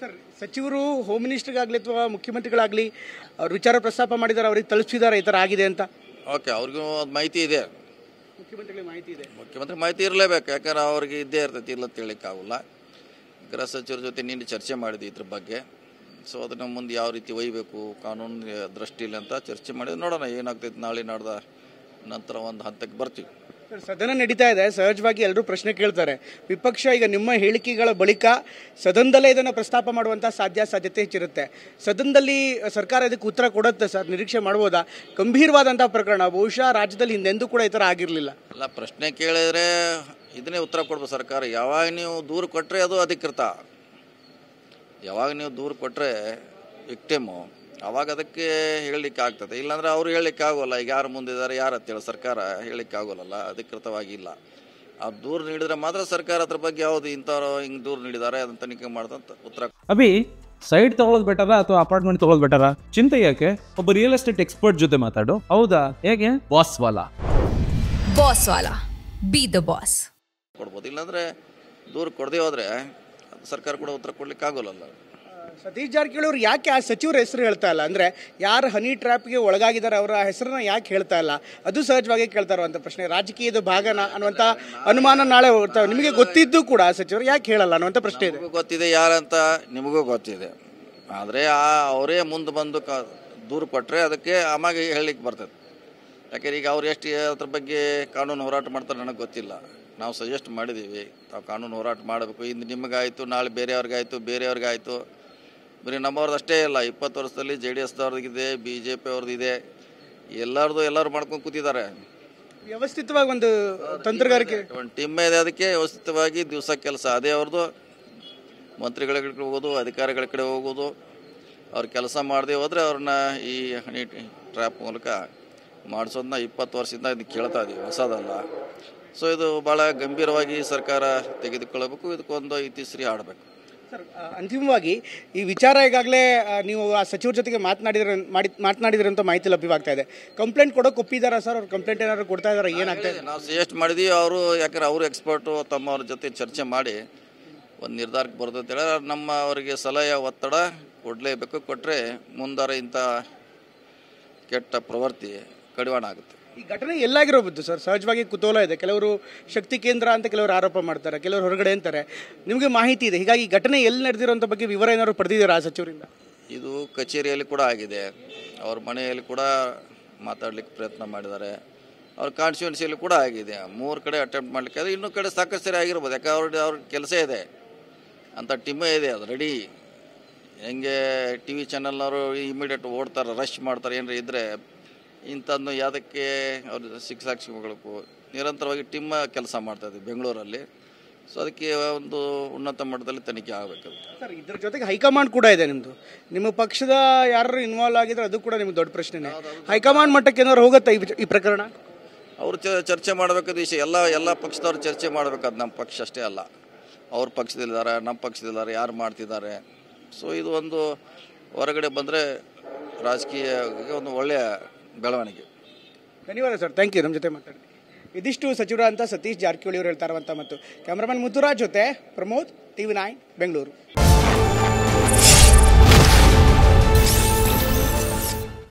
Sir, ಸಚಿವರು home ಮಿನಿಸ್ಟರ್ಗಾಗಲಿ ಅಥವಾ ಮುಖ್ಯಮಂತ್ರಿಗಳಾಗಲಿ ಅವ್ರ ವಿಚಾರ ಪ್ರಸ್ತಾಪ ಮಾಡಿದ್ದಾರೆ, ಅವ್ರಿಗೆ ತಲುಪಿಸಿದ್ದಾರೆ ಈ ಥರ ಆಗಿದೆ ಅಂತ? ಓಕೆ, ಅವ್ರಿಗೂ ಒಂದು ಮಾಹಿತಿ ಇದೆ, ಮುಖ್ಯಮಂತ್ರಿಗಳಿಗೆ ಮಾಹಿತಿ ಇದೆ. ಮುಖ್ಯಮಂತ್ರಿ ಮಾಹಿತಿ ಇರಲೇಬೇಕು, ಯಾಕಂದ್ರೆ ಅವ್ರಿಗೆ ಇದ್ದೇ ಇರ್ತೈತಿ, ಇಲ್ಲ ತಿಳಿಯಕ್ಕಾಗಲ್ಲ. ಗೃಹ ಸಚಿವರ ಜೊತೆ ನಿನ್ನೆ ಚರ್ಚೆ ಮಾಡಿದ್ವಿ ಇದ್ರ ಬಗ್ಗೆ. ಸೊ ಅದನ್ನು ಮುಂದೆ ಯಾವ ರೀತಿ ಒಯ್ಯಬೇಕು ಕಾನೂನು ದೃಷ್ಟಿಯಲ್ಲಿ ಅಂತ ಚರ್ಚೆ ಮಾಡಿದ್ರೆ ನೋಡೋಣ ಏನಾಗ್ತೈತೆ. ನಾಳೆ ನಾಡ್ದ ನಂತರ ಒಂದು ಹಂತಕ್ಕೆ ಬರ್ತೀವಿ. ಸರ್, ಸದನ ನಡೀತಾ ಇದೆ, ಸಹಜವಾಗಿ ಎಲ್ಲರೂ ಪ್ರಶ್ನೆ ಕೇಳ್ತಾರೆ. ವಿಪಕ್ಷ ಈಗ ನಿಮ್ಮ ಹೇಳಿಕೆಗಳ ಬಳಿಕ ಸದನದಲ್ಲೇ ಇದನ್ನು ಪ್ರಸ್ತಾಪ ಮಾಡುವಂಥ ಸಾಧ್ಯತೆ ಹೆಚ್ಚಿರುತ್ತೆ. ಸದನದಲ್ಲಿ ಸರ್ಕಾರ ಇದಕ್ಕೆ ಉತ್ತರ ಕೊಡುತ್ತೆ ಸರ್, ನಿರೀಕ್ಷೆ ಮಾಡ್ಬೋದಾ? ಗಂಭೀರವಾದಂಥ ಪ್ರಕರಣ, ಬಹುಶಃ ರಾಜ್ಯದಲ್ಲಿ ಹಿಂದೆಂದೂ ಕೂಡ ಈ ಥರ ಆಗಿರಲಿಲ್ಲ. ಅಲ್ಲ, ಪ್ರಶ್ನೆ ಕೇಳಿದ್ರೆ ಇದನ್ನೇ ಉತ್ತರ ಕೊಡ್ಬೋದು ಸರ್ಕಾರ. ಯಾವಾಗ ನೀವು ದೂರು ಕೊಟ್ಟರೆ ಅದು ಅಧಿಕೃತ, ಯಾವಾಗ ನೀವು ದೂರು ಕೊಟ್ಟರೆ ವಿಕ್ಟಿಮು, ಅವಾಗ ಅದಕ್ಕೆ ಹೇಳಲಿಕ್ಕೆ ಆಗ್ತದೆ. ಇಲ್ಲಾಂದ್ರೆ ಅವ್ರು ಹೇಳಲಿಕ್ಕೆ ಆಗೋಲ್ಲ. ಈಗ ಯಾರು ಮುಂದಿದ್ದಾರೆ ಯಾರು ಅಂತೇಳಿ ಸರ್ಕಾರ ಹೇಳಲಿಕ್ಕೆ ಆಗೋಲ್ಲ, ಅಧಿಕೃತವಾಗಿಲ್ಲ. ಆ ದೂರು ನೀಡಿದ್ರೆ ಮಾತ್ರ ಸರ್ಕಾರ ಅದ್ರ ಬಗ್ಗೆ ಯಾವುದು ಇಂಥವ್ರು ಹಿಂಗೆ ದೂರು ನೀಡಿದ್ದಾರೆ ಅದನ್ನ ತನಿಖೆ ಮಾಡ್ದಂತ ಉತ್ತರ. ಅಭಿ, ಸೈಡ್ ತಗೊಳ್ಳೋದು ಬೆಟರಾ ಅಥವಾ ಅಪಾರ್ಟ್ಮೆಂಟ್ ತಗೊಳ್ಳೋದು ಬೆಟರಾ? ಚಿಂತೆ ಯಾಕೆ, ಒಬ್ಬ ರಿಯಲ್ ಎಸ್ಟೇಟ್ ಎಕ್ಸ್ಪರ್ಟ್ ಜೊತೆ ಮಾತಾಡು. ಹೌದಾ? ಹೇಗೆ? Boss Vala B the boss ಕೊಡ್ಬೋದು. ಇಲ್ಲಾಂದ್ರೆ ದೂರು ಕೊಡದೆ ಹೋದ್ರೆ ಸರ್ಕಾರ ಕೂಡ ಉತ್ತರ ಕೊಡ್ಲಿಕ್ಕೆ ಆಗೋಲ್ಲ. ಸತೀಶ್ ಜಾರಕಿಹೊಳಿ ಅವರು ಯಾಕೆ ಆ ಸಚಿವರ ಹೆಸರು ಹೇಳ್ತಾ ಇಲ್ಲ? ಅಂದರೆ ಯಾರು ಹನಿ ಟ್ರ್ಯಾಪ್ಗೆ ಒಳಗಾಗಿದ್ದಾರೆ ಅವರ ಹೆಸರನ್ನ ಯಾಕೆ ಹೇಳ್ತಾ ಇಲ್ಲ? ಅದು ಸಹಜವಾಗಿ ಕೇಳ್ತಾ ಇರುವಂಥ ಪ್ರಶ್ನೆ. ರಾಜಕೀಯದ ಭಾಗನ ಅನ್ನುವಂಥ ಅನುಮಾನ ನಾಳೆ ಹೋಗ್ತಾವೆ. ನಿಮಗೆ ಗೊತ್ತಿದ್ದು ಕೂಡ ಸಚಿವರು ಯಾಕೆ ಹೇಳಲ್ಲ ಅನ್ನುವಂಥ ಪ್ರಶ್ನೆ ಇದೆ. ಗೊತ್ತಿದೆ ಯಾರಂತ, ನಿಮಗೂ ಗೊತ್ತಿದೆ. ಆದರೆ ಅವರೇ ಮುಂದೆ ಬಂದು ದೂರು ಕೊಟ್ಟರೆ ಅದಕ್ಕೆ ಆಮಾಗ ಹೇಳಲಿಕ್ಕೆ ಬರ್ತದೆ. ಯಾಕೆಂದ್ರೆ ಈಗ ಅವ್ರು ಎಷ್ಟು ಅದ್ರ ಬಗ್ಗೆ ಕಾನೂನು ಹೋರಾಟ ಮಾಡ್ತಾರೆ ನನಗೆ ಗೊತ್ತಿಲ್ಲ. ನಾವು ಸಜೆಸ್ಟ್ ಮಾಡಿದ್ದೀವಿ, ತಾವು ಕಾನೂನು ಹೋರಾಟ ಮಾಡಬೇಕು. ಇಂದು ನಿಮಗಾಯಿತು, ನಾಳೆ ಬೇರೆಯವ್ರಿಗಾಯಿತು. ಬರೀ ನಮ್ಮವ್ರದ್ದು ಅಷ್ಟೇ ಇಲ್ಲ, 20 ವರ್ಷದಲ್ಲಿ JDSದವ್ರದ್ದಿದೆ, BJP ಅವ್ರದ್ದಿದೆ, ಎಲ್ಲರೂ ಮಾಡ್ಕೊಂಡು ಕೂತಿದ್ದಾರೆ. ವ್ಯವಸ್ಥಿತವಾಗಿ ಒಂದು ತಂತ್ರಗಾರಿಕೆ, ಒಂದು ಟೀಮ್ ಇದೆ, ಅದಕ್ಕೆ ವ್ಯವಸ್ಥಿತವಾಗಿ ದಿವಸ ಕೆಲಸ ಅದೇ ಅವ್ರದ್ದು. ಮಂತ್ರಿಗಳ ಕಡೆ ಹೋಗೋದು, ಅಧಿಕಾರಿಗಳ ಕಡೆ ಹೋಗೋದು, ಅವ್ರು ಕೆಲಸ ಮಾಡದೆ ಹೋದರೆ ಅವ್ರನ್ನ ಈ ಹನಿ ಟ್ರ್ಯಾಪ್ ಮೂಲಕ ಮಾಡಿಸೋದನ್ನ 20 ವರ್ಷದಿಂದ ಇದನ್ನು ಕೇಳ್ತಾ ಇದ್ದೀವಿ, ಹೊಸದಲ್ಲ. ಸೊ ಇದು ಭಾಳ ಗಂಭೀರವಾಗಿ ಸರ್ಕಾರ ತೆಗೆದುಕೊಳ್ಳಬೇಕು, ಇದಕ್ಕೊಂದು ಇತಿಶ್ರೀ ಆಡಬೇಕು. ಸರ್, ಅಂತಿಮವಾಗಿ ಈ ವಿಚಾರ ಈಗಾಗಲೇ ನೀವು ಆ ಸಚಿವರ ಜೊತೆಗೆ ಮಾತನಾಡಿದ್ರೆ ಅಂತ ಮಾಹಿತಿ ಲಭ್ಯವಾಗ್ತಾ ಇದೆ. ಕಂಪ್ಲೇಂಟ್ ಕೊಡೋಕೆ ಒಪ್ಪಿದಾರಾ ಸರ್? ಅವ್ರು ಕಂಪ್ಲೇಂಟ್ ಏನಾದ್ರು ಕೊಡ್ತಾ ಇದಾರೆ? ಏನಾಗ್ತಾ ಇದೆ? ನಾವು ಸಜೆಸ್ಟ್ ಮಾಡಿದ್ದೀವಿ. ಅವರು ಯಾಕಂದ್ರೆ ಅವರು ಎಕ್ಸ್ಪರ್ಟು, ತಮ್ಮವ್ರ ಜೊತೆ ಚರ್ಚೆ ಮಾಡಿ ಒಂದು ನಿರ್ಧಾರಕ್ಕೆ ಬರ್ತಂತೇಳಿ ನಮ್ಮ ಅವರಿಗೆ ಸಲಹೆ ಒತ್ತಡ ಕೊಡಲೇಬೇಕು. ಕೊಟ್ಟರೆ ಮುಂದಾರ ಇಂಥ ಕೆಟ್ಟ ಪ್ರವೃತ್ತಿ ಕಡಿವಾಣ ಆಗುತ್ತೆ. ಈ ಘಟನೆ ಎಲ್ಲಾಗಿರೋಬಹುದು ಸರ್? ಸಹಜವಾಗಿ ಕುತೂಹಲ ಇದೆ. ಕೆಲವರು ಶಕ್ತಿ ಕೇಂದ್ರ ಅಂತ ಕೆಲವರು ಆರೋಪ ಮಾಡ್ತಾರೆ, ಕೆಲವರು ಹೊರಗಡೆ ಅಂತಾರೆ. ನಿಮಗೆ ಮಾಹಿತಿ ಇದೆ, ಹೀಗಾಗಿ ಈ ಘಟನೆ ಎಲ್ಲಿ ನಡೆದಿರೋಂಥ ಬಗ್ಗೆ ವಿವರ ಏನಾದ್ರು ಪಡೆದಿದ್ದೀರಾ ಸಚಿವರಿಂದ? ಇದು ಕಚೇರಿಯಲ್ಲಿ ಕೂಡ ಆಗಿದೆ, ಅವ್ರ ಮನೆಯಲ್ಲಿ ಕೂಡ ಮಾತಾಡಲಿಕ್ಕೆ ಪ್ರಯತ್ನ ಮಾಡಿದ್ದಾರೆ, ಅವ್ರ ಕಾನ್ಸ್ಟಿಟ್ಯೂನ್ಸಿಯಲ್ಲಿ ಕೂಡ ಆಗಿದೆ. 3 ಕಡೆ ಅಟೆಂಪ್ಟ್ ಮಾಡಲಿಕ್ಕೆ ಅದು ಇನ್ನೂ ಕಡೆ ಸಾಕಷ್ಟು ಸರಿ ಆಗಿರ್ಬೋದು. ಯಾಕಂದ್ರೆ ಅವ್ರ ಕೆಲಸ ಇದೆ, ಅಂಥ ಟೀಮೇ ಇದೆ, ಅದು ರೆಡಿ. ಹೆಂಗೆ TV ಚಾನಲ್ನವರು ಇಮಿಡಿಯೇಟ್ ಓಡ್ತಾರೆ, ರಶ್ ಮಾಡ್ತಾರೆ, ಏನಾರ ಇದ್ದರೆ ಇಂಥದ್ದು ಯಾವುದಕ್ಕೆ ಅವ್ರ ಶಿಕ್ಷಾಕ್ಷಿಗಳು ನಿರಂತರವಾಗಿ ಟೀಮ್ ಕೆಲಸ ಮಾಡ್ತಾಯಿದ್ವಿ ಬೆಂಗಳೂರಲ್ಲಿ. ಸೊ ಅದಕ್ಕೆ ಒಂದು ಉನ್ನತ ಮಟ್ಟದಲ್ಲಿ ತನಿಖೆ ಆಗಬೇಕು ಸರ್. ಇದ್ರ ಜೊತೆಗೆ ಹೈಕಮಾಂಡ್ ಕೂಡ ಇದೆ ನಿಮ್ಮದು, ನಿಮ್ಮ ಪಕ್ಷದ ಯಾರು ಇನ್ವಾಲ್ವ್ ಆಗಿದ್ರೆ ಅದು ಕೂಡ ನಿಮ್ಗೆ ದೊಡ್ಡ ಪ್ರಶ್ನೆನೇ. ಹೈಕಮಾಂಡ್ ಮಟ್ಟಕ್ಕೆ ಏನಾದ್ರು ಹೋಗುತ್ತೆ ಈ ಪ್ರಕರಣ? ಅವರು ಚರ್ಚೆ ಮಾಡಬೇಕಾದ ವಿಷಯ ಎಲ್ಲ ಪಕ್ಷದವ್ರು ಚರ್ಚೆ ಮಾಡಬೇಕಾದ. ನಮ್ಮ ಪಕ್ಷ ಅಷ್ಟೇ ಅಲ್ಲ, ಅವ್ರ ಪಕ್ಷದಲ್ಲಿದ್ದಾರೆ, ನಮ್ಮ ಪಕ್ಷದಲ್ಲಿದ್ದಾರೆ, ಯಾರು ಮಾಡ್ತಿದ್ದಾರೆ. ಸೊ ಇದು ಒಂದು ಹೊರಗಡೆ ಬಂದರೆ ರಾಜಕೀಯ ಒಂದು ಒಳ್ಳೆಯ ಬೆಳವಣಿಗೆ. ಧನ್ಯವಾದ ಸರ್, ಥ್ಯಾಂಕ್ ಯು. ನಮ್ಮ ಜೊತೆ ಮಾತಾಡಿ. ಇದಿಷ್ಟು ಸಚಿವರ ಅಂತ ಸತೀಶ್ ಜಾರಕಿಹೊಳಿ ಅವರು ಹೇಳ್ತಾ ಇರುವಂಥ. ಮತ್ತು ಕ್ಯಾಮ್ರಾಮನ್ ಮುತ್ತುರಾಜ್ ಜೊತೆ ಪ್ರಮೋದ್, TV9 ಬೆಂಗಳೂರು.